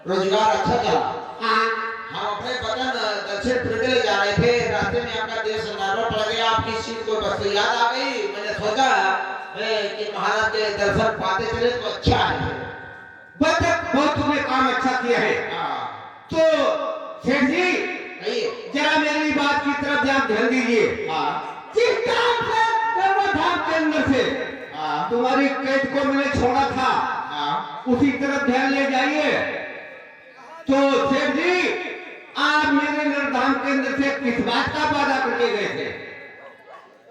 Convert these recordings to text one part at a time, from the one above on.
रोजगार अच्छा चला। हाँ हम अपने वतन दक्षिण अफ्रीका ले जा रहे थे, रास्ते में आपका देश नरवा पड़ गया, आपकी सीट को बस याद आ गई। मैंने सोचा कि महाराज के दर्शन पाते चले तो अच्छा है। बहुत तुमने काम अच्छा किया है। हाँ तो सेठ जी आइए। जरा मेरी बात की तरफ ध्यान दीजिए। हाँ जिस काम से नर्मदा धाम के अंदर से हाँ तुम्हारी कैद को मैंने छोड़ा था, हाँ उसी तरफ ध्यान ले जाइए। तो सेठ जी आप मेरे नरधाम के अंदर से किस बात का वादा करके गए थे?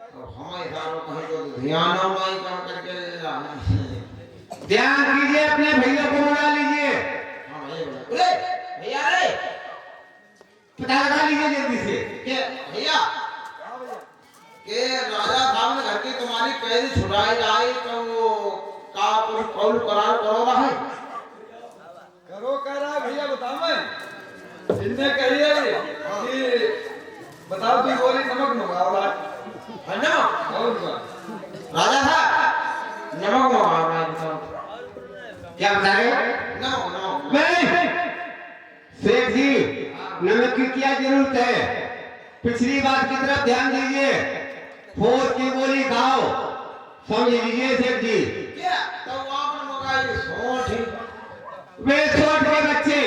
तो हमारे सारों कहीं तो ध्यान नहीं काम करके ध्यान कीजिए, अपने भैया को बुला लीजिए। हाँ भैया भैया रे पता लगा लीजिए जल्दी से। के भैया के राजा साहब ने घर की तुम्हारी कैदी छुड़ाई जाए तो वो का कुछ कौल करार करो रहा है। करो कह रहा है भैया, बताओ मैं इनने कहिए कि बताओ तू बोली नमक मंगाओ है ना और क्या? राजा साहब नमक मंगाओ रहा है। क्या बता रहे? नमक नमक नहीं सेठ जी, नमक की क्या जरूरत है? पिछली बात की तरफ ध्यान दीजिए। फौज की गोली खाओ, समझ लीजिए सेठ जी। क्या तो आपने मंगाई सोच वे छोट के बच्चे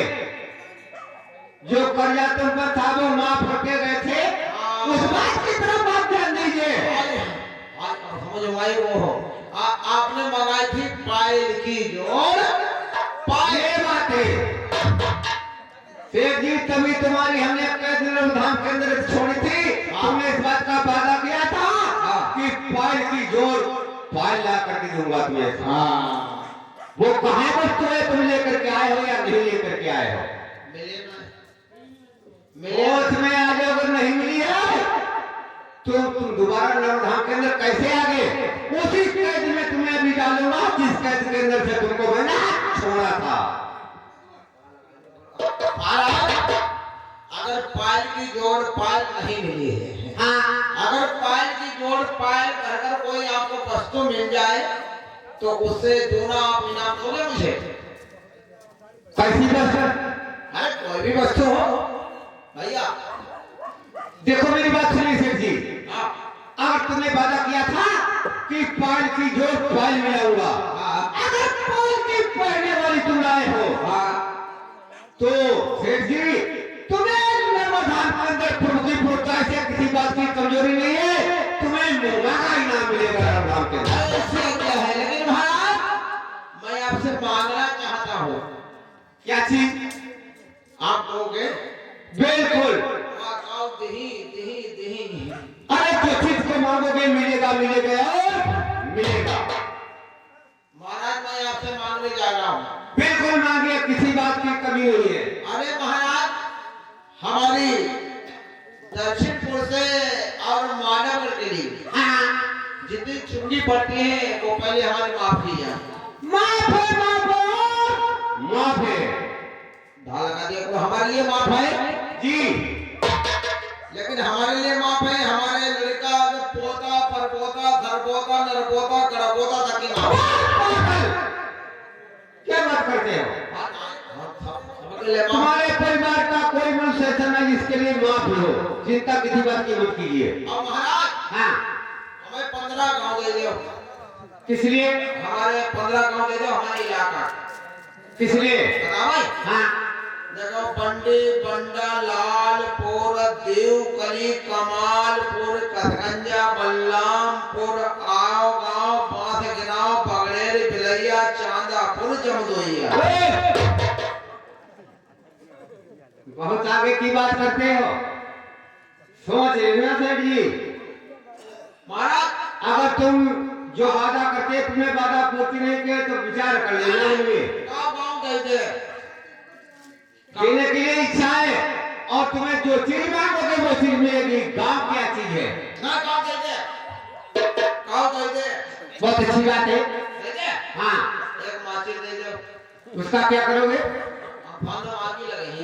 जो कर्जा तुम पर था वो माफ करके गए थे, उस बात की तरफ आप ध्यान दीजिए। आज समझ आई वो आपने मंगाई थी पायल की जोड़ ये बात है सेठ जी, तभी तुम्हारी हमने कैद धाम के अंदर छोड़ी थी। तुमने इस बात का वादा किया था कि पायल की जोड़ पायल ला करके दूंगा तुम्हें। हाँ वो कहाँ वस्तु है, तुम लेकर के आए हो या नहीं लेकर के आए हो? मिले उसमें आज अगर नहीं मिली है तो तुम दोबारा नवधाम के अंदर कैसे आ गए? उसी कैद में तुम्हें अभी डालूंगा जिस कैद के अंदर से तुमको मैंने छोड़ा था। महाराज अगर पायल की जोड़ पायल नहीं मिली है, अगर पायल की जोड़ पायल कर कोई आपको वस्तु मिल जाए तो उससे दूना आप इनाम दोगे मुझे? कैसी वस्तु? अरे कोई भी वस्तु हो भैया। देखो मेरी बात सुनिए सेठ जी, हाँ अगर तुमने वादा किया था कि पायल की जोड़ पायल मिलाऊंगा, अगर पायल की पहने वाली तुम लाए हो तो सेठ जी तुम्हें नर्मदान के अंदर फुर्ती फुर्ता से किसी बात की कमजोरी नहीं है, तुम्हें महंगा का इनाम मिलेगा नर्मदान के अंदर। ऐसे क्या है, लेकिन महाराज मैं आपसे मांगना चाहता हूँ। क्या चीज? आप दोगे? बिल्कुल। दही दही दही। अरे जो चीज को मांगोगे मिलेगा मिलेगा और मिलेगा। महाराज मैं आपसे मांगने जा रहा हूँ। बिल्कुल मांगिए, किसी बात की कमी नहीं है। अरे महाराज हमारी दक्षिणपुर से और मानवगढ़ के लिए जितनी चुंगी पड़ती है वो पहले हमारी माफ की जाए। माफ है, माफ है, माफ है। ढाल लगा दिया तो हमारे लिए माफ है जी, लेकिन हमारे लिए माफ है हमारे लड़का जो पोता परपोता सरपोता नरपोता कड़पोता तक की माफ है। क्या बात करते हो? सबके लिए माफ। तुम्हारे परिवार का कोई मनुष्य ऐसा नहीं जिसके लिए माफ हो, चिंता किसी बात की मत कीजिए। और महाराज हाँ, हमें 15 गांव दे दो। किस लिए? हमारे 15 गांव दे दो, हमारे इलाका। किस लिए? बताओ भाई। हाँ, देखो बंडी बंडा लालपुर देवकली कमालपुर कसगंजा बल्लामपुर आओ गांव बांध गिराव बगड़ेर बिलैया चांदापुर जमदोइया। बहुत आगे की बात करते हो, सोच रहे हो ना सेठ जी। महाराज अगर तुम जो वादा करते तुम्हें वादा पूर्ति नहीं किए तो विचार कर लेना इनमें। का गांव दे दे देने के लिए इच्छा है और तुम्हें जो चीज मांगोगे वो चीज मिलेगी। गांव क्या चीज है? ना गांव दे दे, गांव दे दे। बहुत अच्छी बात है। दे दे। हाँ, एक माची दे दो। उसका क्या करोगे? फांदो आगे लगेगी।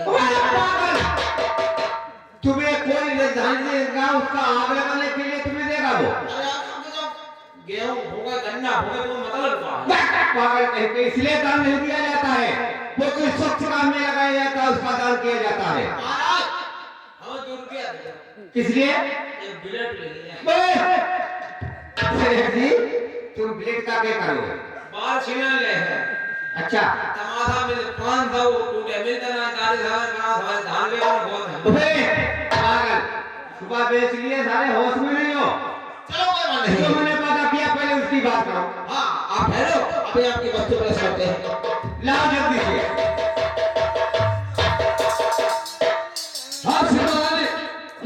तुम्हें कोई निर्धारित देगा उसका आग लगाने के लिए तुम्हें देगा वो? अरे आप समझो गेहूं होगा गन्ना होगा तो मतलब क्या? पागल कहीं पे इसलिए दान नहीं दिया जाता है, वो कोई स्वच्छ काम में लगाया जाता है उसका दान किया जाता है। महाराज हमें 2 रुपया दे दो। किस लिए? एक बुलेट ले लिया। सेठ जी तुम ब्लेड का क्या करोगे? बाल छीना ले है। अच्छा तमाशा में 500 टूटे मिलते ना 40,000 का हमारे धान ले और बहुत है। ओए पागल सुबह बेच लिए सारे होश में नहीं हो। चलो कोई बात नहीं। जो मैंने वादा किया पहले उसकी बात करो। हाँ आप ठहरो अभी आपके बच्चे प्रेस करते हैं। लाओ जल्दी से। हाँ श्रीमान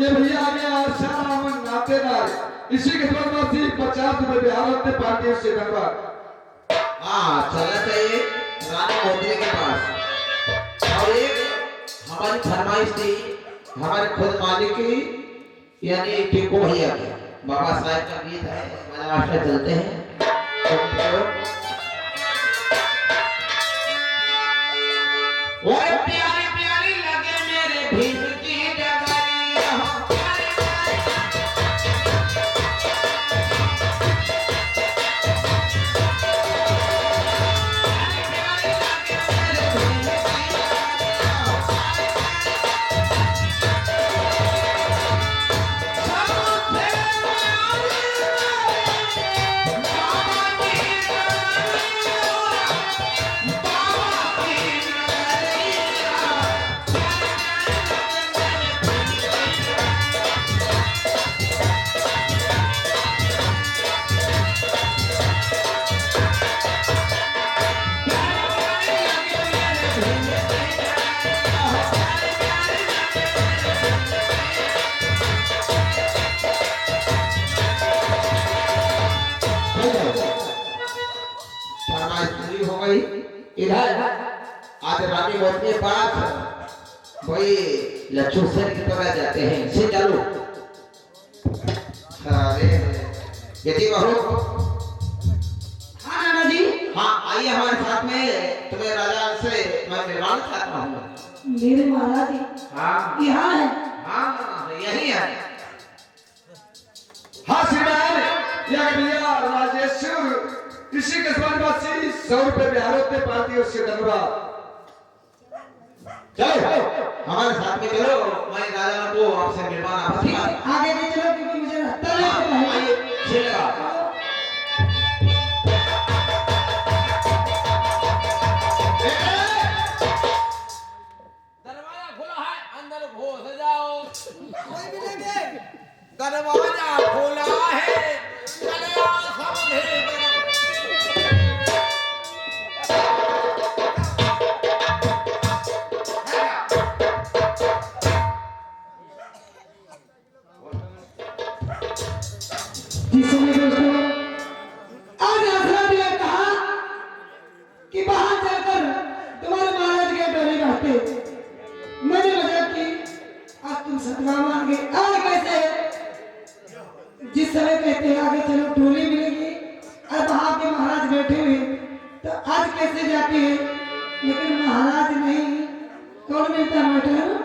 ये भैया आ गया श्याम नातेदार इसी के परवासी 50 रुपए बिहार अपने पार्टी से धन्यवाद। हाँ चलना चाहिए रानी मोदी के पास। और एक हमारी फरमाइश थी हमारे खुद मालिक की यानी टिंकू भैया की बाबा साहब का गीत है महाराष्ट्र चलते हैं। ओए प्यारी प्यारी लगे मेरे भीम की डगरिया फरमाइश पूरी हो गई। इधर आज रानी मोदी के पास कोई लच्छू सेन की तरह जाते हैं से चलो। अरे यदि बहू हाँ नाना जी हाँ आइए हमारे साथ में तुम्हें राजा से मैं निर्वाण चाहता हूँ। मेरे महाराज जी हाँ यहाँ है। हाँ यही है। हाँ श्रीमान यह भैया राजेश्वर इसी के परवासी 100 रुपए बिहार अपने पार्टी से धन्यवाद। चलो हमारे साथ में चलो मैं राजा को आपसे मिलवाना आगे नहीं चलो क्योंकि मुझे रास्ता नहीं पता है। आइए चलेगा। दरवाजा खुला है अंदर घुस जाओ। दरवाजा खुला है चले आओ सब। जिसने दोस्तों आज आसरा ने कहा कि बाहर चलकर तुम्हारे महाराज के डोले रहते। मैंने मजाक की आज तुम सतवा मान गए। आज कैसे जिस समय कहते हैं आगे चलो टोली मिलेगी और वहां के महाराज बैठे हुए तो आज कैसे जाती है लेकिन महाराज नहीं कौन मिलता है बैठा है ना।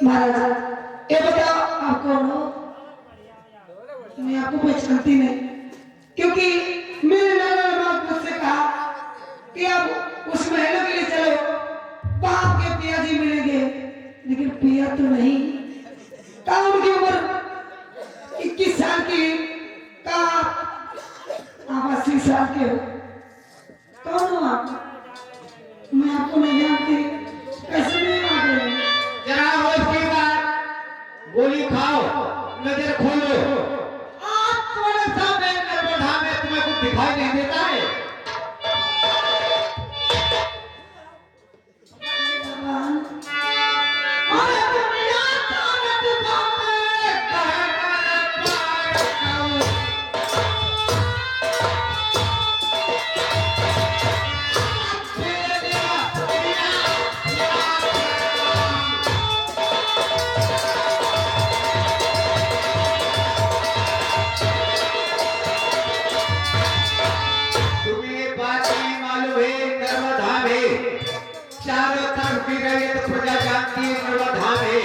महाराज ये बताओ आप कौन हो? सुनती नहीं, क्योंकि मेरे नाना बाप मुझसे कहा कि अब उस महलों के लिए चलो, बाप के पिया जी मिलेंगे, लेकिन पिया तो नहीं। कहा उनकी उम्र 21 साल की, कहा आप 80 साल के हो। कौन हो आप? मैं आपको नहीं जानती, कैसे नहीं आ गए? जरा होश की बात, गोली खाओ, नजर खोलो। आज तुम्हारे सामने नर्मदा में तुम्हें कुछ दिखाई नहीं देता है? अरे दुनिया जानत बाटे कहना पाए तुम्हें बात नहीं मालूम है, नर्मदा में चारों तरफ की रैयत प्रजा जानती है, नर्मदा में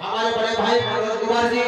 हमारे बड़े भाई मनोज कुमार जी